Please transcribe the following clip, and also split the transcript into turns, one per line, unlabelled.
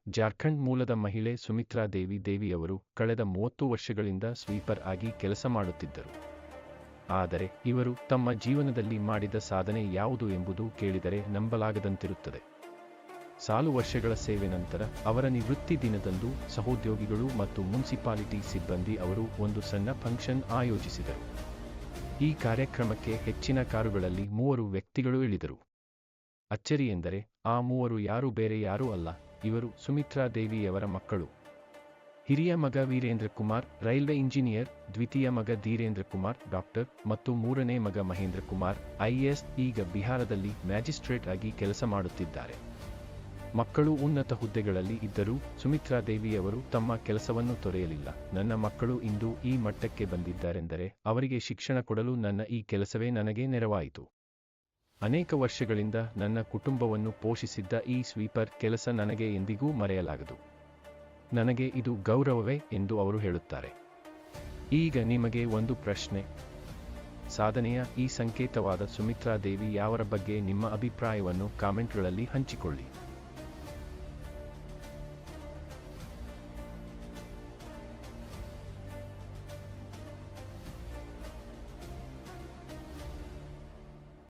ಜಾರ್ಖಂಡ್ ಮೂಲದ ಮಹಿಳೆ ಸುಮಿತ್ರಾ ದೇವಿಯವರು ಕಳೆದ 30 ವರ್ಷಗಳಿಂದ ಸ್ವೀಪರ್ ಆಗಿ ಕೆಲಸ ಮಾಡುತ್ತಿದ್ದರು. ಆದರೆ ಇವರು ತಮ್ಮ ಜೀವನದಲ್ಲಿ ಮಾಡಿದ ಸಾಧನೆ ಯಾವುದು ಎಂಬುದು ಕೇಳಿದರೆ ನಂಬಲಾಗದಂತಿರುತ್ತದೆ. ಸಾಲು ವರ್ಷಗಳ ಸೇವೆ ನಂತರ ಅವರ ನಿವೃತ್ತಿ ದಿನದಂದು ಸಹೋದ್ಯೋಗಿಗಳು ಮತ್ತು ಮುನ್ಸಿಪಾಲಿಟಿ ಸಿಬ್ಬಂದಿ ಅವರು ಒಂದು ಸಣ್ಣ ಫಂಕ್ಷನ್ ಆಯೋಜಿಸಿದರು. ಈ ಕಾರ್ಯಕ್ರಮಕ್ಕೆ ಹೆಚ್ಚಿನ ಕಾರುಗಳಲ್ಲಿ 3 ವ್ಯಕ್ತಿಗಳು ಇಳಿದರು. ಅಚ್ಚರಿ ಎಂದರೆ ಆ 3 ಯಾರು ಬೇರೆ ಯಾರೂ ಅಲ್ಲ, ಇವರು ಸುಮಿತ್ರಾ ದೇವಿಯವರ ಮಕ್ಕಳು. ಹಿರಿಯ ಮಗ ವೀರೇಂದ್ರ ಕುಮಾರ್ ರೈಲ್ವೆ ಇಂಜಿನಿಯರ್, ದ್ವಿತೀಯ ಮಗ ಧೀರೇಂದ್ರ ಕುಮಾರ್ ಡಾಕ್ಟರ್ ಮತ್ತು 3ನೇ ಮಗ ಮಹೇಂದ್ರ ಕುಮಾರ್ IAS ಈಗ ಬಿಹಾರದಲ್ಲಿ ಮ್ಯಾಜಿಸ್ಟ್ರೇಟ್ ಆಗಿ ಕೆಲಸ ಮಾಡುತ್ತಿದ್ದಾರೆ. ಮಕ್ಕಳು ಉನ್ನತ ಹುದ್ದೆಗಳಲ್ಲಿ ಇದ್ದರೂ ಸುಮಿತ್ರಾ ದೇವಿಯವರು ತಮ್ಮ ಕೆಲಸವನ್ನು ತೊರೆಯಲಿಲ್ಲ. ನನ್ನ ಮಕ್ಕಳು ಇಂದು ಈ ಮಟ್ಟಕ್ಕೆ ಬಂದಿದ್ದಾರೆಂದರೆ ಅವರಿಗೆ ಶಿಕ್ಷಣ ಕೊಡಲು ನನ್ನ ಈ ಕೆಲಸವೇ ನನಗೆ ನೆರವಾಯಿತು. ಅನೇಕ ವರ್ಷಗಳಿಂದ ನನ್ನ ಕುಟುಂಬವನ್ನು ಪೋಷಿಸಿದ್ದ ಈ ಸ್ವೀಪರ್ ಕೆಲಸ ನನಗೆ ಎಂದಿಗೂ ಮರೆಯಲಾಗದು. ನನಗೆ ಇದು ಗೌರವವೇ ಎಂದು ಅವರು ಹೇಳುತ್ತಾರೆ. ಈಗ ನಿಮಗೆ ಒಂದು ಪ್ರಶ್ನೆ. ಸಾಧನೆಯ ಈ ಸಂಕೇತವಾದ ಸುಮಿತ್ರಾ ದೇವಿಯವರ ಬಗ್ಗೆ ನಿಮ್ಮ ಅಭಿಪ್ರಾಯವನ್ನು ಕಾಮೆಂಟ್ಗಳಲ್ಲಿ ಹಂಚಿಕೊಳ್ಳಿ.